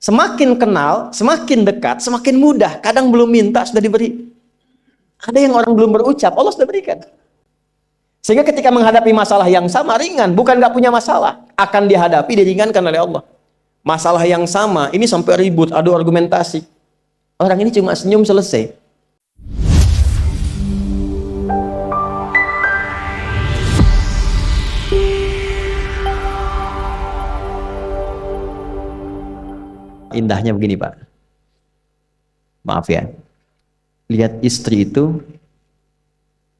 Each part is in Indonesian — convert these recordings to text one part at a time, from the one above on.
Semakin kenal, semakin dekat, semakin mudah. Kadang belum minta, sudah diberi. Ada yang orang belum berucap, Allah sudah berikan. Sehingga ketika menghadapi masalah yang sama, ringan. Bukan nggak punya masalah. Akan dihadapi, diringankan oleh Allah. Masalah yang sama, ini sampai ribut, adu argumentasi. Orang ini cuma senyum, selesai. Indahnya begini, Pak. Maaf ya. Lihat istri itu,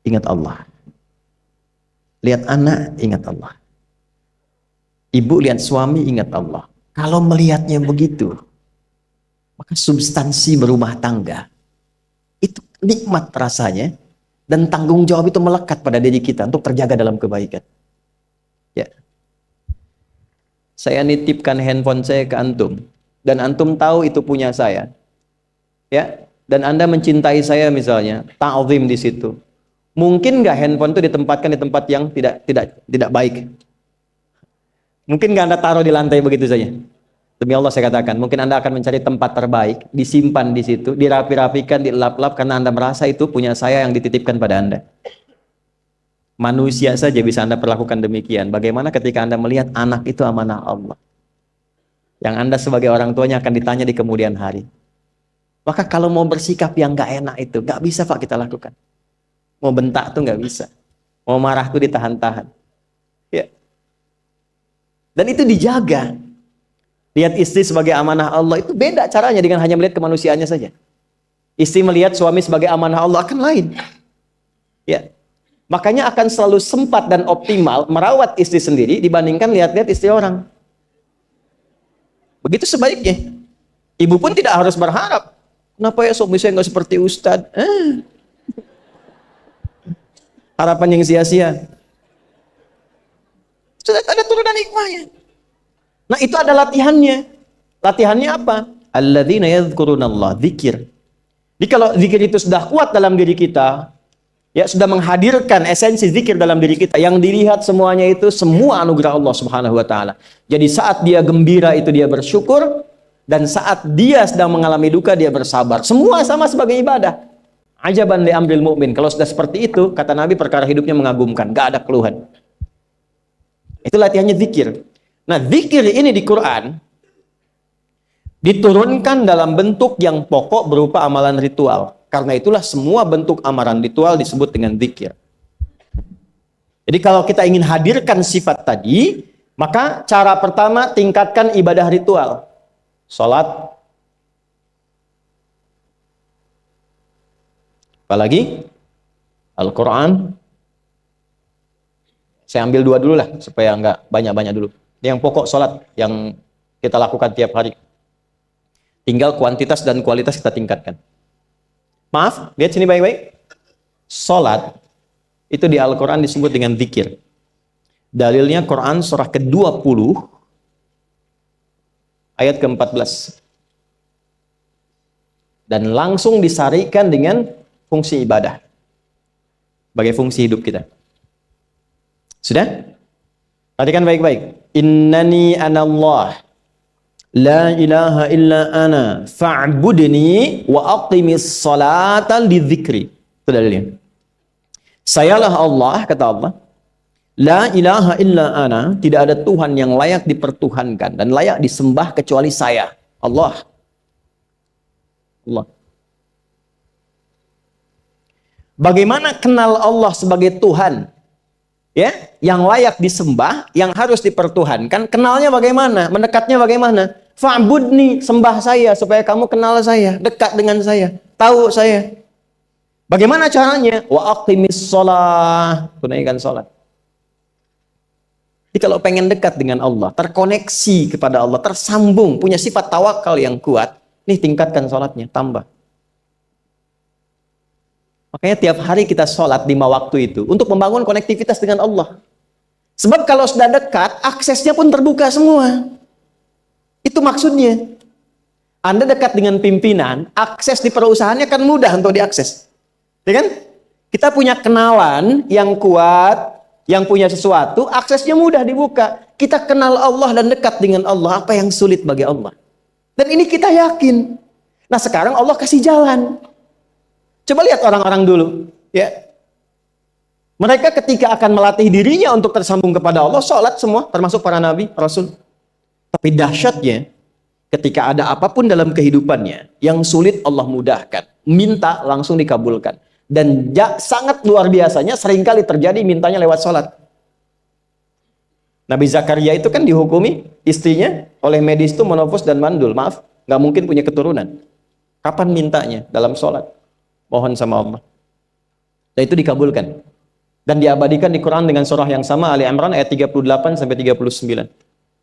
ingat Allah. Lihat anak, ingat Allah. Ibu lihat suami, ingat Allah. Kalau melihatnya begitu, maka substansi berumah tangga itu nikmat rasanya, dan tanggung jawab itu melekat pada diri kita untuk terjaga dalam kebaikan. Ya. Saya nitipkan handphone saya ke antum, dan antum tahu itu punya saya. Ya, dan Anda mencintai saya misalnya, ta'zim di situ. Mungkin nggak handphone itu ditempatkan di tempat yang tidak baik? Mungkin nggak Anda taruh di lantai begitu saja? Demi Allah saya katakan, mungkin Anda akan mencari tempat terbaik, disimpan di situ, dirapi-rapikan, dilap-lap, karena Anda merasa itu punya saya yang dititipkan pada Anda. Manusia saja bisa Anda perlakukan demikian. Bagaimana ketika Anda melihat anak itu amanah Allah, yang Anda sebagai orang tuanya akan ditanya di kemudian hari. Maka kalau mau bersikap yang gak enak itu, gak bisa Pak kita lakukan. Mau bentak tuh gak bisa. Mau marah tuh ditahan-tahan. Ya. Dan itu dijaga. Lihat istri sebagai amanah Allah, itu beda caranya dengan hanya melihat kemanusiaannya saja. Istri melihat suami sebagai amanah Allah akan lain. Ya. Makanya akan selalu sempat dan optimal merawat istri sendiri dibandingkan lihat-lihat istri orang. Begitu sebaiknya. Ibu pun tidak harus berharap, kenapa ya suami saya nggak seperti Ustadz? Harapan yang sia-sia. Sudah ada turunan hikmahnya. Nah itu ada latihannya. Latihannya apa? Alladzina yadhkurunallah, zikir. Jadi kalau zikir itu sudah kuat dalam diri kita, ya sudah menghadirkan esensi zikir dalam diri kita, yang dilihat semuanya itu semua anugerah Allah Subhanahu wa taala. Jadi saat dia gembira itu dia bersyukur, dan saat dia sedang mengalami duka dia bersabar. Semua sama sebagai ibadah. Ajaban li amril mu'min. Kalau sudah seperti itu, kata Nabi, perkara hidupnya mengagumkan, gak ada keluhan. Itu latihannya zikir. Nah, zikir ini di Quran diturunkan dalam bentuk yang pokok berupa amalan ritual. Karena itulah semua bentuk amalan ritual disebut dengan zikir. Jadi kalau kita ingin hadirkan sifat tadi, maka cara pertama tingkatkan ibadah ritual. Salat. Apalagi? Al-Quran. Saya ambil dua dulu lah, supaya nggak banyak-banyak dulu. Yang pokok salat, yang kita lakukan tiap hari. Tinggal kuantitas dan kualitas kita tingkatkan. Maaf, lihat sini baik-baik. Salat itu di Al-Quran disebut dengan zikir. Dalilnya Quran surah ke-20 ayat ke-14. Dan langsung disarikan dengan fungsi ibadah sebagai fungsi hidup kita. Sudah? Perhatikan baik-baik. Innani anallah la ilaha illa ana fa'budni wa aqimis salata lidzikri. Itu dalilnya. Sayalah Allah, kata Allah. La ilaha illa ana, tidak ada Tuhan yang layak dipertuhankan dan layak disembah kecuali saya, Allah. Allah. Bagaimana kenal Allah sebagai Tuhan? Ya, yang layak disembah, yang harus dipertuhankan, kenalnya bagaimana? Mendekatnya bagaimana? Fa'budni, sembah saya supaya kamu kenal saya, dekat dengan saya, tahu saya. Bagaimana caranya? Wa aqimis shalah, tunaikan salat. Jadi kalau pengen dekat dengan Allah, terkoneksi kepada Allah, tersambung, punya sifat tawakal yang kuat, nih tingkatkan salatnya, tambah. Makanya tiap hari kita sholat 5 waktu itu untuk membangun konektivitas dengan Allah. Sebab kalau sudah dekat, aksesnya pun terbuka semua. Itu maksudnya. Anda dekat dengan pimpinan, akses di perusahaannya kan mudah untuk diakses. Ya kan? Kita punya kenalan yang kuat, yang punya sesuatu, aksesnya mudah dibuka. Kita kenal Allah dan dekat dengan Allah, apa yang sulit bagi Allah? Dan ini kita yakin. Nah sekarang Allah kasih jalan. Coba lihat orang-orang dulu. Ya. Mereka ketika akan melatih dirinya untuk tersambung kepada Allah, sholat semua, termasuk para nabi, rasul. Tapi dahsyatnya, ketika ada apapun dalam kehidupannya, yang sulit Allah mudahkan. Minta langsung dikabulkan. Dan sangat luar biasanya, seringkali terjadi mintanya lewat sholat. Nabi Zakaria itu kan dihukumi istrinya oleh medis itu menopause dan mandul. Maaf, nggak mungkin punya keturunan. Kapan mintanya? Dalam sholat. Mohon sama Allah. Dan itu dikabulkan. Dan diabadikan di Quran dengan surah yang sama, Ali Imran ayat 38 sampai 39.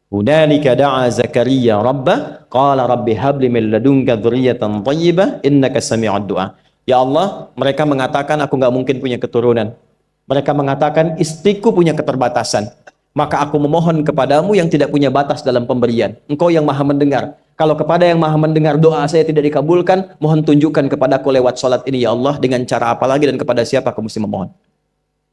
Hunalika da'a Zakaria rabbah qala rabbi habli min ladunka dzurriyyatan thayyibah innaka sami'ud du'a. Ya Allah, mereka mengatakan aku nggak mungkin punya keturunan. Mereka mengatakan istriku punya keterbatasan. Maka aku memohon kepadamu yang tidak punya batas dalam pemberian. Engkau yang maha mendengar. Kalau kepada yang maha mendengar doa saya tidak dikabulkan, mohon tunjukkan kepadaku lewat sholat ini ya Allah, dengan cara apa lagi dan kepada siapa aku mesti memohon.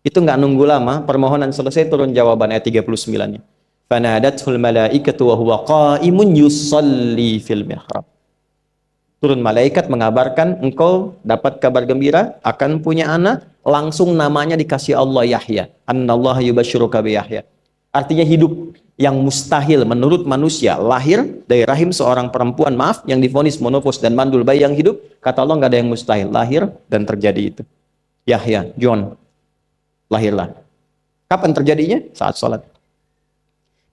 Itu nggak nunggu lama, permohonan selesai turun jawaban ayat 39-nya. Fanadathul malaikatu wa huwa qa'imun yusalli fil mihrab. Turun malaikat mengabarkan engkau dapat kabar gembira akan punya anak, langsung namanya dikasih Allah Yahya. Annallaha yubasyiruka bi Yahya. Artinya hidup yang mustahil menurut manusia, lahir dari rahim seorang perempuan, maaf, yang divonis monopause dan mandul, bayi yang hidup, kata Allah nggak ada yang mustahil, lahir dan terjadi itu. Yahya, John, lahirlah. Kapan terjadinya? Saat sholat.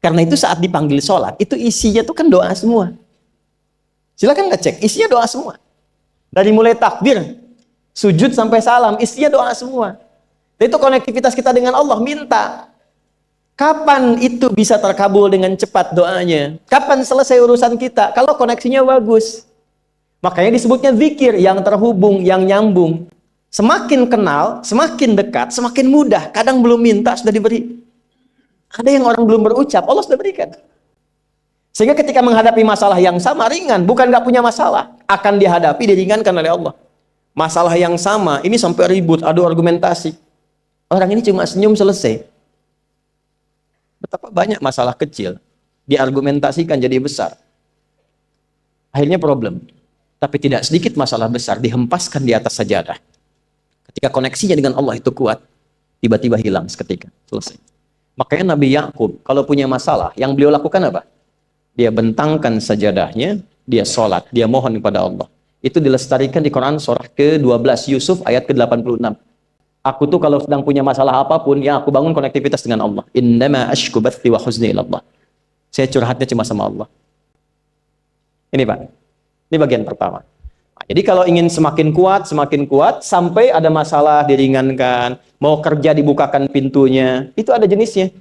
Karena itu saat dipanggil sholat, itu isinya tuh kan doa semua. Silakan ngecek, isinya doa semua. Dari mulai takbir, sujud sampai salam, isinya doa semua. Dan itu konektivitas kita dengan Allah, minta. Kapan itu bisa terkabul dengan cepat doanya? Kapan selesai urusan kita? Kalau koneksinya bagus. Makanya disebutnya zikir, yang terhubung, yang nyambung. Semakin kenal, semakin dekat, semakin mudah. Kadang belum minta, sudah diberi. Ada yang orang belum berucap, Allah sudah berikan. Sehingga ketika menghadapi masalah yang sama, ringan. Bukan nggak punya masalah. Akan dihadapi, diringankan oleh Allah. Masalah yang sama, ini sampai ribut, adu argumentasi. Orang ini cuma senyum, selesai. Betapa banyak masalah kecil diargumentasikan jadi besar. Akhirnya problem. Tapi tidak sedikit masalah besar dihempaskan di atas sajadah. Ketika koneksinya dengan Allah itu kuat, tiba-tiba hilang seketika. Selesai. Makanya Nabi Yakub kalau punya masalah, yang beliau lakukan apa? Dia bentangkan sajadahnya, dia sholat, dia mohon kepada Allah. Itu dilestarikan di Quran surah ke-12 Yusuf ayat ke-86. Aku tuh kalau sedang punya masalah apapun, ya aku bangun konektivitas dengan Allah. Innama ashku bathi wa huzni ilallah. Saya curhatnya cuma sama Allah. Ini Pak, ini bagian pertama. Nah, jadi kalau ingin semakin kuat, sampai ada masalah diringankan, mau kerja dibukakan pintunya, itu ada jenisnya.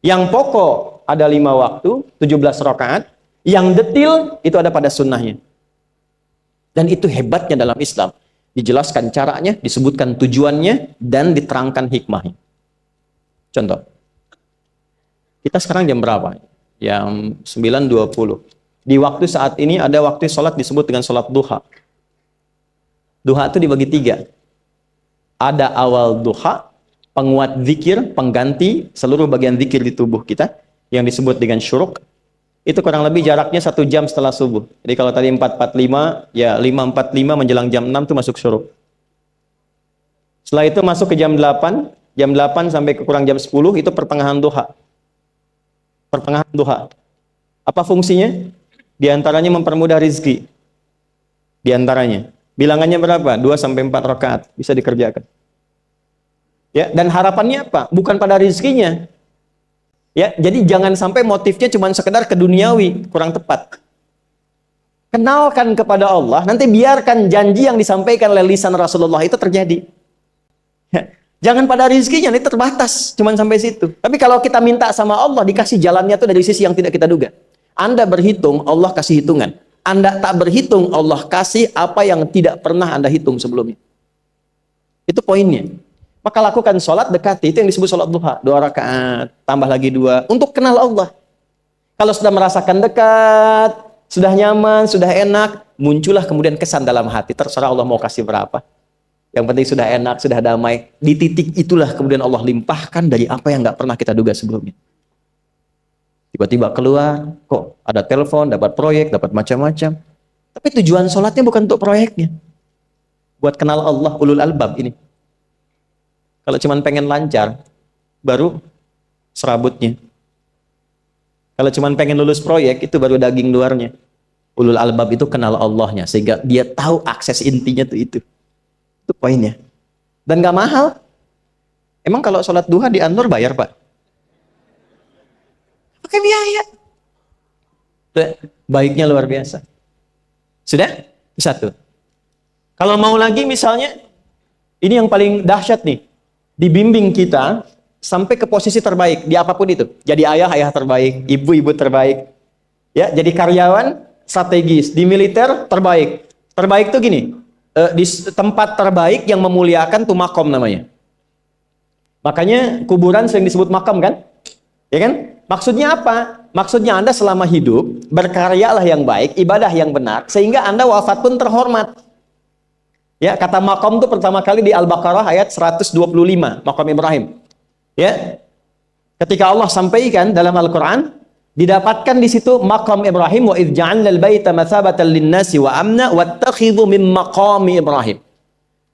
Yang pokok ada 5 waktu, 17 rakaat. Yang detil itu ada pada sunnahnya. Dan itu hebatnya dalam Islam. Dijelaskan caranya, disebutkan tujuannya, dan diterangkan hikmahnya. Contoh. Kita sekarang jam berapa? Jam 9.20. Di waktu saat ini ada waktu sholat disebut dengan sholat duha. Duha itu dibagi 3. Ada awal duha, penguat zikir, pengganti seluruh bagian zikir di tubuh kita, yang disebut dengan syuruk. Itu kurang lebih jaraknya 1 jam setelah subuh. Jadi kalau tadi 4.45, ya 5.45 menjelang jam 6 itu masuk syuruk. Setelah itu masuk ke jam 8 sampai ke kurang jam 10 itu pertengahan duha. Pertengahan duha. Apa fungsinya? Di antaranya mempermudah rizki. Di antaranya. Bilangannya berapa? 2 sampai 4 rakaat bisa dikerjakan. Ya, dan harapannya apa? Bukan pada rizkinya. Ya, jadi jangan sampai motifnya cuma sekedar keduniawi, kurang tepat. Kenalkan kepada Allah, nanti biarkan janji yang disampaikan oleh lisan Rasulullah itu terjadi. Ya, jangan pada rizkinya, ini terbatas, cuma sampai situ. Tapi kalau kita minta sama Allah, dikasih jalannya tuh dari sisi yang tidak kita duga. Anda berhitung, Allah kasih hitungan. Anda tak berhitung, Allah kasih apa yang tidak pernah Anda hitung sebelumnya. Itu poinnya. Maka lakukan sholat dekati, itu yang disebut sholat duha. 2 rakaat, tambah lagi 2, untuk kenal Allah. Kalau sudah merasakan dekat, sudah nyaman, sudah enak, muncullah kemudian kesan dalam hati, terserah Allah mau kasih berapa. Yang penting sudah enak, sudah damai. Di titik itulah kemudian Allah limpahkan dari apa yang nggak pernah kita duga sebelumnya. Tiba-tiba keluar, kok ada telepon, dapat proyek, dapat macam-macam. Tapi tujuan sholatnya bukan untuk proyeknya. Buat kenal Allah, ulul albab ini. Kalau cuma pengen lancar, baru serabutnya. Kalau cuma pengen lulus proyek, itu baru daging luarnya. Ulul albab itu kenal Allahnya, sehingga dia tahu akses intinya tuh itu. Itu poinnya. Dan gak mahal. Emang kalau sholat duha di Anur bayar, Pak? Pakai biaya. Baiknya luar biasa. Sudah? Satu. Kalau mau lagi misalnya, ini yang paling dahsyat nih. Dibimbing kita sampai ke posisi terbaik di apapun itu. Jadi ayah terbaik, ibu terbaik. Ya, jadi karyawan strategis, di militer terbaik. Terbaik tuh gini, di tempat terbaik yang memuliakan tuh makom namanya. Makanya kuburan sering disebut makam kan? Ya kan? Maksudnya apa? Maksudnya Anda selama hidup berkaryalah yang baik, ibadah yang benar, sehingga Anda wafat pun terhormat. Ya, kata makom itu pertama kali di Al-Baqarah ayat 125, makom Ibrahim. Ya. Ketika Allah sampaikan dalam Al-Qur'an, didapatkan di situ makom Ibrahim, wa idz ja'alna al-baita matsabatan lin-nasi wa amna wattakhidhu min maqami Ibrahim.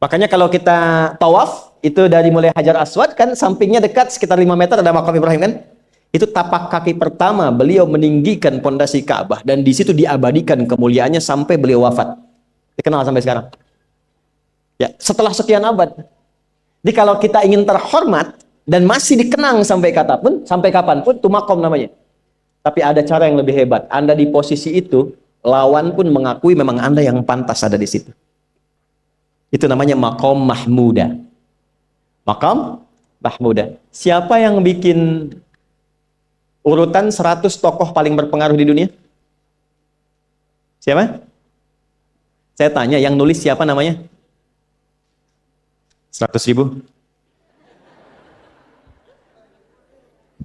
Makanya kalau kita tawaf, itu dari mulai Hajar Aswad kan sampingnya dekat sekitar 5 meter ada makom Ibrahim kan? Itu tapak kaki pertama beliau meninggikan pondasi Ka'bah dan di situ diabadikan kemuliaannya sampai beliau wafat. Dikenal sampai sekarang. Ya, setelah sekian abad. Jadi kalau kita ingin terhormat dan masih dikenang sampai kapanpun, itu makom namanya. Tapi ada cara yang lebih hebat. Anda di posisi itu, lawan pun mengakui memang Anda yang pantas ada di situ. Itu namanya makom mahmuda. Makom mahmuda. Siapa yang bikin urutan 100 tokoh paling berpengaruh di dunia? Siapa? Saya tanya, yang nulis siapa namanya? 100.000?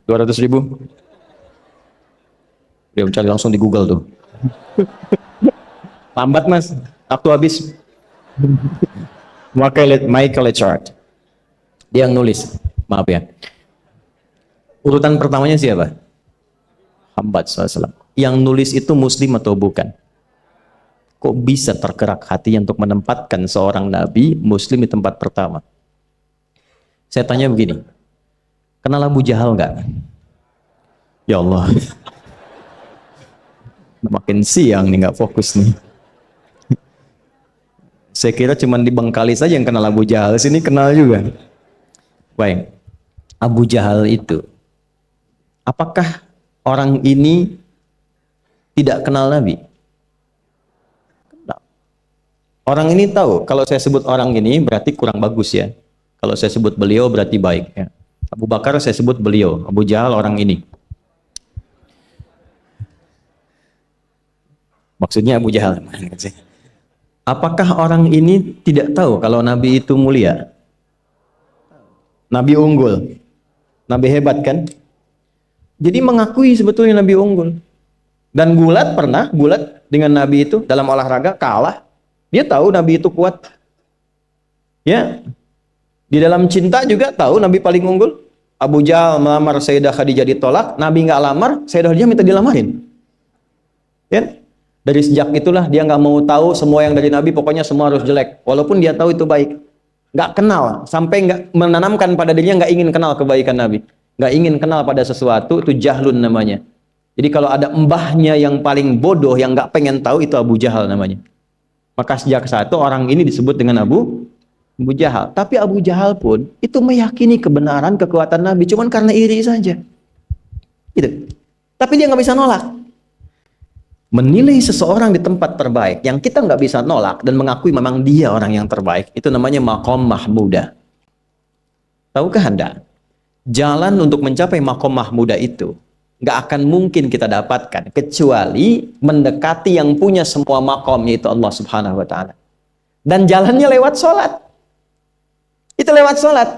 200.000? Dia mencari langsung di Google tuh. Lambat mas, waktu habis. Michael Chart. Dia yang nulis, maaf ya. Urutan pertamanya siapa? Muhammad SAW. Yang nulis itu muslim atau bukan? Kok bisa tergerak hatinya untuk menempatkan seorang nabi muslim di tempat pertama? Saya tanya begini, kenal Abu Jahal nggak? Ya Allah, makin siang nih nggak fokus nih. Saya kira cuma di Bengkali saja yang kenal Abu Jahal, sini kenal juga. Baik, Abu Jahal itu, apakah orang ini tidak kenal Nabi? Orang ini tahu, kalau saya sebut orang ini berarti kurang bagus ya. Kalau saya sebut beliau berarti baik ya. Abu Bakar saya sebut beliau, Abu Jahal orang ini. Maksudnya Abu Jahal. Apakah orang ini tidak tahu kalau Nabi itu mulia? Nabi unggul. Nabi hebat kan? Jadi mengakui sebetulnya Nabi unggul. Dan gulat dengan Nabi itu dalam olahraga kalah. Dia tahu Nabi itu kuat. Ya. Di dalam cinta juga tahu Nabi paling unggul. Abu Jahal melamar Sayyidah Khadijah ditolak, Nabi nggak lamar, Sayyidah Khadijah minta dilamarin. Ya. Dari sejak itulah dia nggak mau tahu semua yang dari Nabi, pokoknya semua harus jelek. Walaupun dia tahu itu baik. Nggak kenal, sampai nggak menanamkan pada dirinya nggak ingin kenal kebaikan Nabi. Nggak ingin kenal pada sesuatu, itu jahlun namanya. Jadi kalau ada mbahnya yang paling bodoh, yang nggak pengen tahu, itu Abu Jahal namanya. Maka sejak saat itu orang ini disebut dengan Abu Jahal. Tapi Abu Jahal pun itu meyakini kebenaran, kekuatan Nabi, cuman karena iri saja. Gitu. Tapi dia nggak bisa nolak. Menilai seseorang di tempat terbaik yang kita nggak bisa nolak dan mengakui memang dia orang yang terbaik, itu namanya makom mahmuda. Tahukah Anda? Jalan untuk mencapai makom mahmuda itu nggak akan mungkin kita dapatkan kecuali mendekati yang punya semua makom, yaitu Allah Subhanahu wa Ta'ala. Dan jalannya lewat sholat. Itu lewat sholat.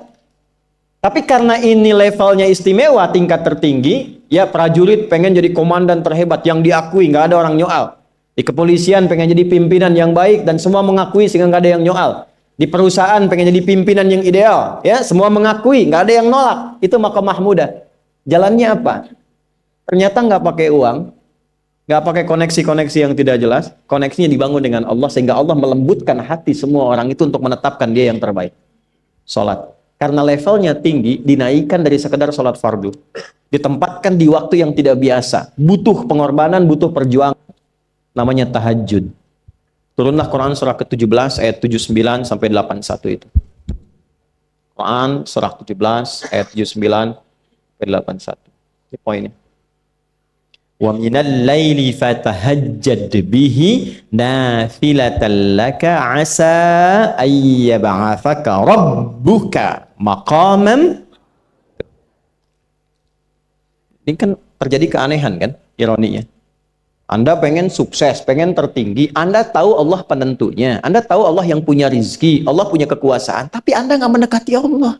Tapi karena ini levelnya istimewa, tingkat tertinggi, ya prajurit pengen jadi komandan terhebat yang diakui, nggak ada orang nyoal. Di kepolisian pengen jadi pimpinan yang baik dan semua mengakui sehingga nggak ada yang nyoal. Di perusahaan pengen jadi pimpinan yang ideal, ya semua mengakui, nggak ada yang nolak. Itu makom mahmuda. Jalannya apa? Ternyata nggak pakai uang, nggak pakai koneksi-koneksi yang tidak jelas, koneksinya dibangun dengan Allah sehingga Allah melembutkan hati semua orang itu untuk menetapkan dia yang terbaik. Sholat. Karena levelnya tinggi, dinaikkan dari sekedar sholat fardu. Ditempatkan di waktu yang tidak biasa. Butuh pengorbanan, butuh perjuangan. Namanya tahajud. Turunlah Quran surah ke-17 ayat 79 sampai 81 itu. Quran surah 17 ayat 79 sampai 81. Ini poinnya. Wa minal laili fatahajjad bihi nafilatan laka asa ayyab'athaka rabbuka maqaman. Ini kan terjadi keanehan kan, ironinya. Anda pengen sukses, pengen tertinggi, Anda tahu Allah penentunya, Anda tahu Allah yang punya rizki, Allah punya kekuasaan, tapi Anda nggak mendekati Allah.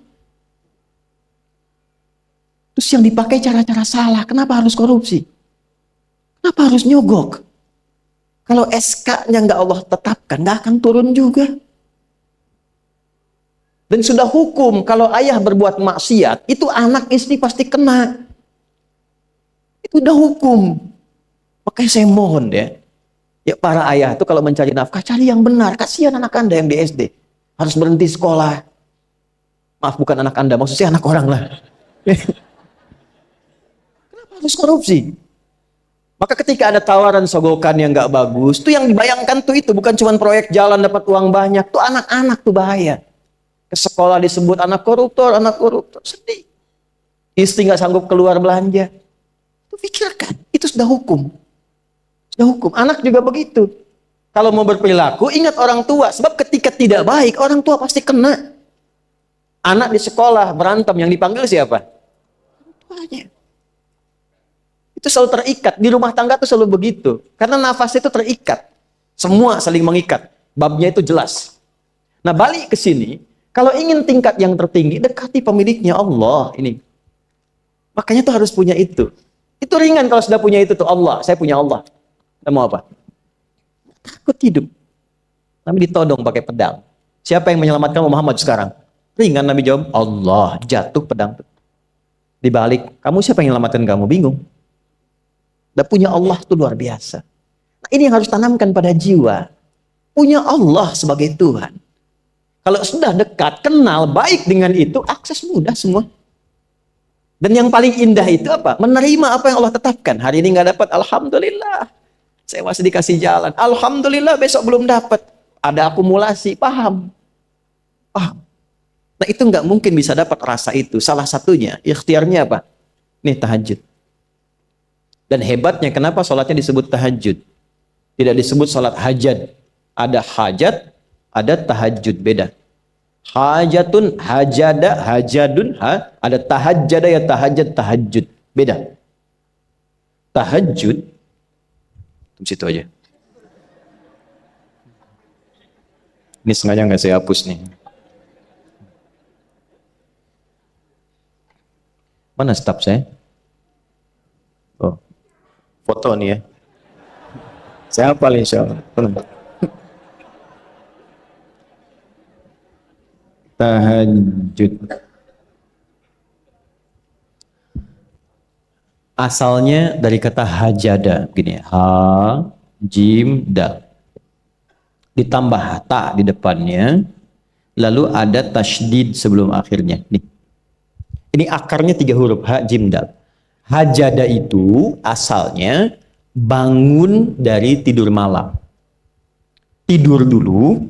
Terus yang dipakai cara-cara salah, kenapa harus korupsi? Kenapa harus nyogok? Kalau SK-nya nggak Allah tetapkan, nggak akan turun juga. Dan sudah hukum, kalau ayah berbuat maksiat, itu anak istri pasti kena. Itu udah hukum. Makanya saya mohon ya para ayah itu kalau mencari nafkah, cari yang benar. Kasihan anak Anda yang di SD. Harus berhenti sekolah. Maaf, bukan anak Anda, maksudnya anak orang lah. Kenapa harus korupsi? Maka ketika ada tawaran sogokan yang nggak bagus, tuh yang dibayangkan tuh itu bukan cuma proyek jalan dapat uang banyak, tuh anak-anak tuh bahaya. Ke sekolah disebut anak koruptor, sedih. Istri nggak sanggup keluar belanja. Tuh pikirkan, itu sudah hukum. Sudah hukum. Anak juga begitu. Kalau mau berperilaku, ingat orang tua. Sebab ketika tidak baik, orang tua pasti kena. Anak di sekolah berantem, yang dipanggil siapa? Orang tuanya. Itu selalu terikat. Di rumah tangga itu selalu begitu. Karena nafas itu terikat. Semua saling mengikat. Babnya itu jelas. Nah, balik ke sini. Kalau ingin tingkat yang tertinggi, dekati pemiliknya Allah. Ini. Makanya tuh harus punya itu. Itu ringan kalau sudah punya itu tuh Allah. Saya punya Allah. Kita mau apa? Takut hidup. Nabi ditodong pakai pedang. Siapa yang menyelamatkan Muhammad sekarang? Ringan Nabi jawab, Allah. Jatuh pedang. Dibalik, kamu siapa yang menyelamatkan kamu? Bingung. Dan punya Allah itu luar biasa. Nah, ini yang harus tanamkan pada jiwa. Punya Allah sebagai Tuhan. Kalau sudah dekat, kenal, baik dengan itu, akses mudah semua. Dan yang paling indah itu apa? Menerima apa yang Allah tetapkan. Hari ini nggak dapat, Alhamdulillah. Saya masih dikasih jalan. Alhamdulillah, besok belum dapat. Ada akumulasi, paham. Nah itu nggak mungkin bisa dapat rasa itu. Salah satunya, ikhtiarnya apa? Nih tahajud. Dan hebatnya kenapa sholatnya disebut tahajud? Tidak disebut sholat hajat. Ada hajat, ada tahajud, beda. Hajatun, hajada, hajadun, ada tahajjada ya tahajud, tahajud. Beda. Tahajud, di situ aja. Ini sengaja nggak saya hapus nih. Mana staf saya? Oh, foto nih ya. Saya hafal insya Allah. Tahajud. Asalnya dari kata hajada, begini, ha, jim, dal. Ditambah ta di depannya, lalu ada tasydid sebelum akhirnya. Nih. Ini akarnya 3 huruf, ha, jim, dal. Hajada itu asalnya bangun dari tidur malam. Tidur dulu,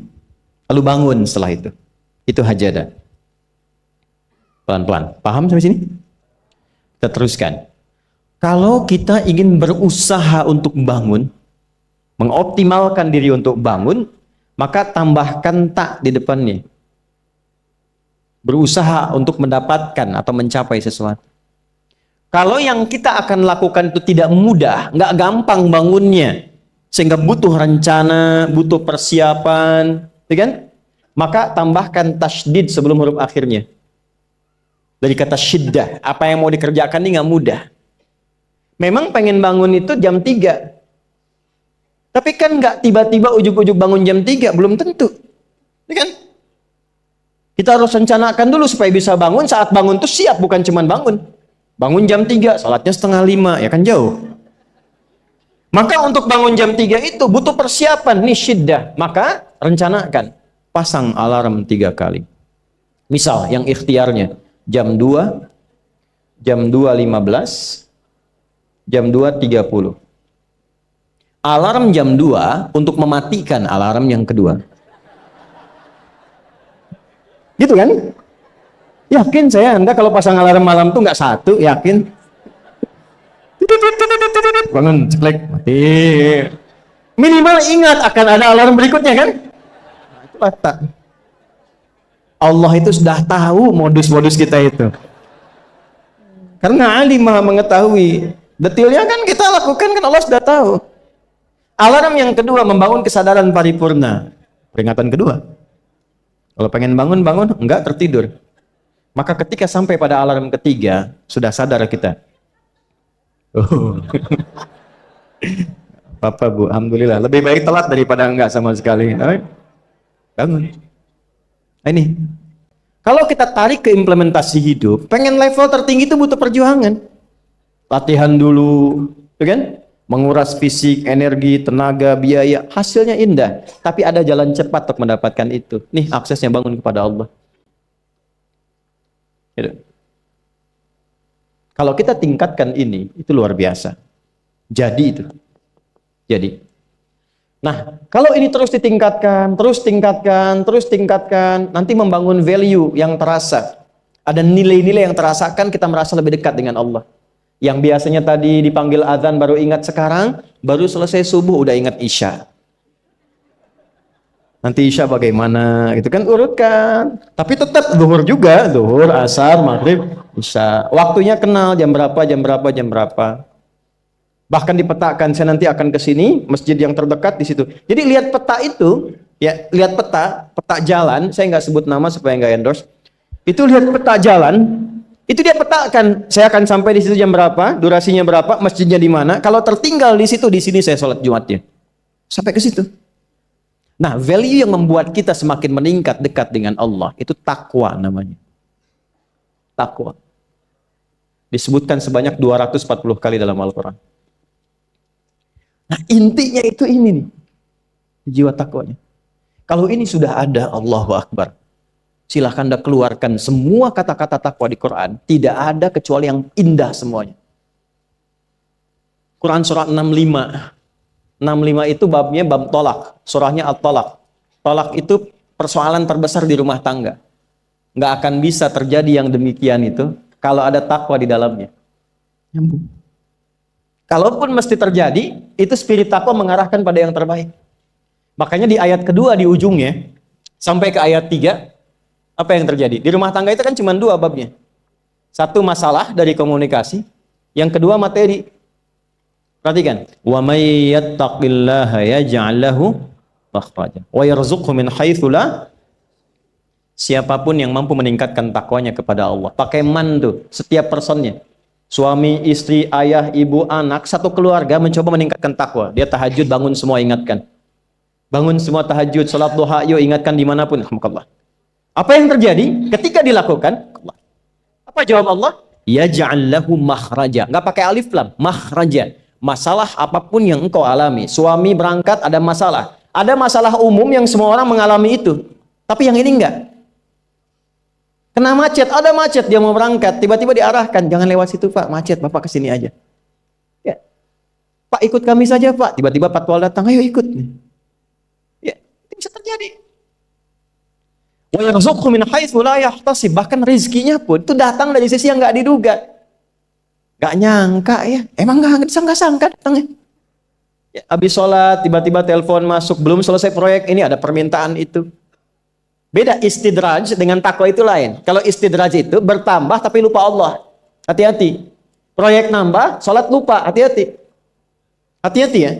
lalu bangun setelah itu. Itu hajada. Pelan-pelan. Paham sampai sini? Kita teruskan. Kalau kita ingin berusaha untuk bangun, mengoptimalkan diri untuk bangun, maka tambahkan tak di depannya. Berusaha untuk mendapatkan atau mencapai sesuatu. Kalau yang kita akan lakukan itu tidak mudah, nggak gampang bangunnya, sehingga butuh rencana, butuh persiapan, ya kan? Maka tambahkan tasydid sebelum huruf akhirnya. Dari kata syiddah, apa yang mau dikerjakan ini nggak mudah. Memang pengen bangun itu jam 3. Tapi kan nggak tiba-tiba ujuk-ujuk bangun jam 3, belum tentu. Ya kan? Kita harus rencanakan dulu supaya bisa bangun, saat bangun itu siap, bukan cuma bangun. Bangun jam 3, salatnya setengah 5, ya kan jauh. Maka untuk bangun jam 3 itu butuh persiapan nih syiddah. Maka rencanakan, pasang alarm 3 kali. Misal yang ikhtiarnya jam 2, jam 2.15, jam 2.30. Alarm jam 2 untuk mematikan alarm yang kedua. Gitu kan? Yakin saya Anda kalau pasang alarm malam tuh nggak satu, yakin? Bangun, ceklek, mati. Minimal ingat akan ada alarm berikutnya kan? Nah, itulah tak. Allah itu sudah tahu modus-modus kita itu. Karena alim maha mengetahui. Detailnya kan kita lakukan kan Allah sudah tahu. Alarm yang kedua membangun kesadaran paripurna. Peringatan kedua. Kalau pengen bangun, bangun. Enggak, tertidur. Maka ketika sampai pada alarm ketiga, sudah sadar kita. Oh. Bapak Bu, alhamdulillah. Lebih baik telat daripada enggak sama sekali. Bangun. Ini. Kalau kita tarik ke implementasi hidup, pengen level tertinggi itu butuh perjuangan. Latihan dulu, kan? Menguras fisik, energi, tenaga, biaya, hasilnya indah. Tapi ada jalan cepat untuk mendapatkan itu. Nih aksesnya bangun kepada Allah. Gitu. Kalau kita tingkatkan ini, itu luar biasa. Jadi itu. Jadi. Nah, kalau ini terus ditingkatkan, terus tingkatkan, nanti membangun value yang terasa. Ada nilai-nilai yang terasakan, kita merasa lebih dekat dengan Allah. Yang biasanya tadi dipanggil azan baru ingat sekarang, baru selesai subuh udah ingat isya. Nanti isya bagaimana, gitu kan urutkan. Tapi tetap zuhur juga, zuhur, asar, maghrib, isya. Waktunya kenal jam berapa, jam berapa, jam berapa. Bahkan dipetakan, saya nanti akan ke sini, masjid yang terdekat di situ. Jadi lihat peta itu, ya lihat peta jalan, saya nggak sebut nama supaya nggak endorse. Itu lihat peta jalan. Itu dia petakan, saya akan sampai di situ jam berapa, durasinya berapa, masjidnya di mana. Kalau tertinggal di situ, di sini saya sholat Jumatnya. Sampai ke situ. Nah, value yang membuat kita semakin meningkat dekat dengan Allah, itu takwa namanya. Takwa. Disebutkan sebanyak 240 kali dalam Al-Quran. Nah, intinya itu ini nih. Jiwa takwanya. Kalau ini sudah ada, Allahu Akbar. Silahkan Anda keluarkan semua kata-kata takwa di Quran. Tidak ada kecuali yang indah semuanya. Quran surah 65. 65 itu babnya bab tolak. Surahnya At-Tolak. Tolak itu persoalan terbesar di rumah tangga. Nggak akan bisa terjadi yang demikian itu kalau ada takwa di dalamnya. Nyambung. Kalaupun mesti terjadi, itu spirit takwa mengarahkan pada yang terbaik. Makanya di ayat kedua di ujungnya, sampai ke ayat 3, apa yang terjadi? Di rumah tangga itu kan cuma 2 babnya. Satu masalah dari komunikasi, yang kedua materi. Perhatikan. Wa may yattaqillaha yaj'al lahu makhraja wa yarzuqhu min haitsu la. Siapapun yang mampu meningkatkan takwanya kepada Allah. Pakai man tuh, setiap personnya. Suami, istri, ayah, ibu, anak, satu keluarga mencoba meningkatkan takwa. Dia tahajud, bangun semua ingatkan. Bangun semua tahajud, salat duha, yuk ingatkan dimanapun. Alhamdulillah. Apa yang terjadi ketika dilakukan? Apa jawab Allah? Yaj'al lahu makhraja. Enggak pakai alif lam, makhraja. Masalah apapun yang engkau alami. Suami berangkat ada masalah. Ada masalah umum yang semua orang mengalami itu. Tapi yang ini enggak. Kena macet, ada macet, dia mau berangkat, tiba-tiba diarahkan, jangan lewat situ Pak, macet, Bapak kesini aja. Ya. Pak ikut kami saja Pak, tiba-tiba patwal datang, ayo ikut. Ya, itu bisa terjadi. Wa yarzuqhu min haitsu la yahtasib, bahkan rezekinya pun itu datang dari sisi yang nggak diduga. Nggak nyangka ya, emang nggak disangka-sangka datangnya. Ya, habis sholat, tiba-tiba telepon masuk, belum selesai proyek, ini ada permintaan itu. Beda istidraj dengan takwa itu lain. Kalau istidraj itu bertambah tapi lupa Allah. Hati-hati. Proyek nambah, sholat lupa. Hati-hati. Hati-hati ya.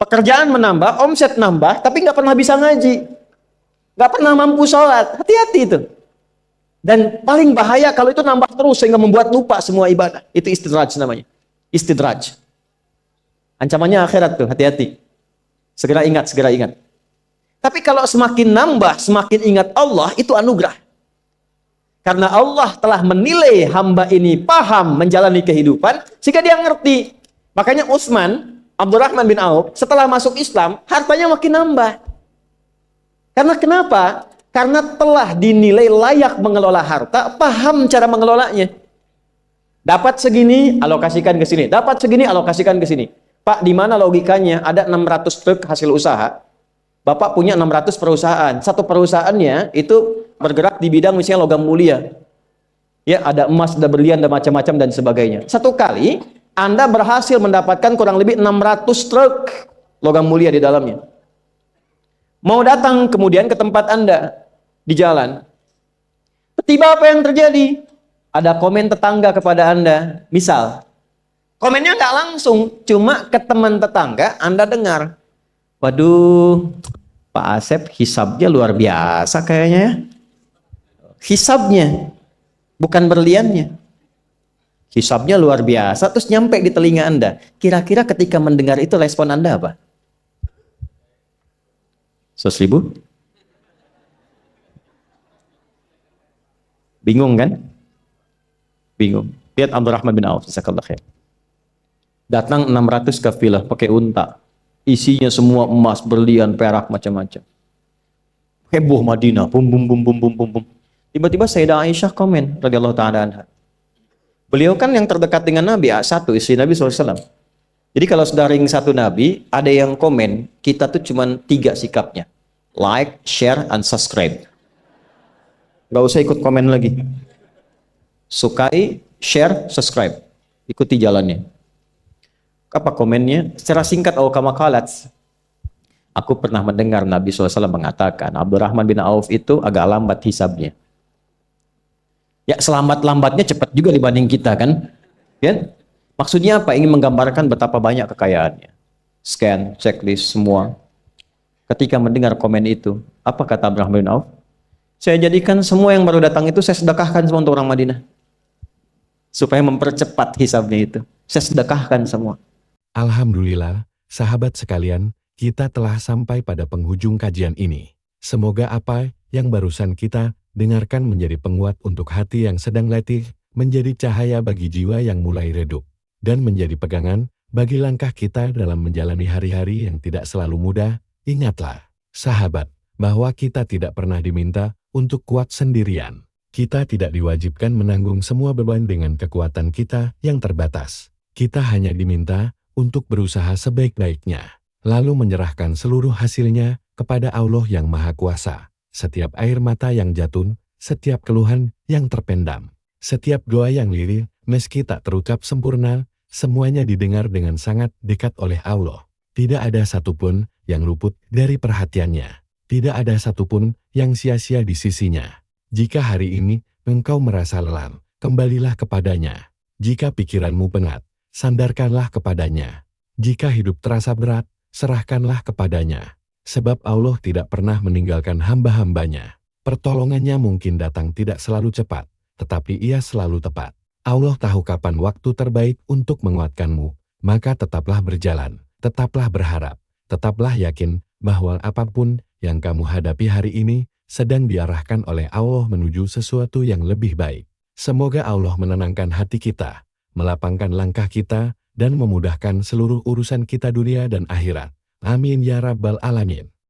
Pekerjaan menambah, omset nambah, tapi nggak pernah bisa ngaji. Nggak pernah mampu sholat. Hati-hati itu. Dan paling bahaya kalau itu nambah terus sehingga membuat lupa semua ibadah. Itu istidraj namanya. Istidraj. Ancamannya akhirat tuh, hati-hati. Segera ingat, segera ingat. Tapi kalau semakin nambah, semakin ingat Allah, itu anugerah. Karena Allah telah menilai hamba ini paham menjalani kehidupan, sehingga dia ngerti. Makanya Utsman, Abdurrahman bin Auf, setelah masuk Islam, hartanya makin nambah. Karena kenapa? Karena telah dinilai layak mengelola harta, paham cara mengelolanya. Dapat segini, alokasikan ke sini. Dapat segini, alokasikan ke sini. Pak, di mana logikanya ada 600 truk hasil usaha? Bapak punya 600 perusahaan. Satu perusahaannya itu bergerak di bidang misalnya logam mulia. Ya, ada emas, ada berlian, ada macam-macam dan sebagainya. Satu kali Anda berhasil mendapatkan kurang lebih 600 truk logam mulia di dalamnya. Mau datang kemudian ke tempat Anda di jalan. Tiba apa yang terjadi? Ada komen tetangga kepada Anda. Misal, komennya nggak langsung, cuma ke teman tetangga Anda dengar. Waduh, Pak Asep hisabnya luar biasa kayaknya ya. Hisabnya, bukan berliannya. Hisabnya luar biasa, terus nyampe di telinga Anda. Kira-kira ketika mendengar itu respon Anda apa? 100.000? Bingung kan? Bingung. Lihat Abdurrahman bin Auf, jazakallahu khair. Datang 600 kafilah pakai unta. Isinya semua emas, berlian, perak, macam-macam. Heboh Madinah, bum bum bum bum bum bum bum. Tiba-tiba Sayyidah Aisyah komen radhiyallahu taala anha. Beliau kan yang terdekat dengan Nabi, satu istri Nabi SAW. Jadi kalau sudah ring satu Nabi, ada yang komen, kita tuh cuman 3 sikapnya. Like, share, and subscribe. Gak usah ikut komen lagi. Sukai, share, subscribe. Ikuti jalannya. Apa komennya? Secara singkat, kama qalat. Aku pernah mendengar Nabi SAW mengatakan, Abdurrahman bin Auf itu agak lambat hisabnya. Ya, selambat-lambatnya cepat juga dibanding kita kan? Ya? Maksudnya apa? Ingin menggambarkan betapa banyak kekayaannya. Scan, checklist, semua. Ketika mendengar komen itu, apa kata Abdurrahman bin Auf? Saya jadikan semua yang baru datang itu saya sedekahkan semua untuk orang Madinah. Supaya mempercepat hisabnya itu. Saya sedekahkan semua. Alhamdulillah, sahabat sekalian, kita telah sampai pada penghujung kajian ini. Semoga apa yang barusan kita dengarkan menjadi penguat untuk hati yang sedang letih, menjadi cahaya bagi jiwa yang mulai redup, dan menjadi pegangan bagi langkah kita dalam menjalani hari-hari yang tidak selalu mudah. Ingatlah, sahabat, bahwa kita tidak pernah diminta untuk kuat sendirian. Kita tidak diwajibkan menanggung semua beban dengan kekuatan kita yang terbatas. Kita hanya diminta untuk berusaha sebaik-baiknya, lalu menyerahkan seluruh hasilnya kepada Allah yang Maha Kuasa. Setiap air mata yang jatuh, setiap keluhan yang terpendam, setiap doa yang lirih, meski tak terucap sempurna, semuanya didengar dengan sangat dekat oleh Allah. Tidak ada satupun yang luput dari perhatiannya. Tidak ada satupun yang sia-sia di sisinya. Jika hari ini engkau merasa lelah, kembalilah kepadanya. Jika pikiranmu penat, sandarkanlah kepadanya. Jika hidup terasa berat, serahkanlah kepadanya. Sebab Allah tidak pernah meninggalkan hamba-hambanya. Pertolongannya mungkin datang tidak selalu cepat, tetapi ia selalu tepat. Allah tahu kapan waktu terbaik untuk menguatkanmu, maka tetaplah berjalan, tetaplah berharap, tetaplah yakin bahwa apapun yang kamu hadapi hari ini sedang diarahkan oleh Allah menuju sesuatu yang lebih baik. Semoga Allah menenangkan hati kita, melapangkan langkah kita, dan memudahkan seluruh urusan kita dunia dan akhirat. Amin ya Rabbal Alamin.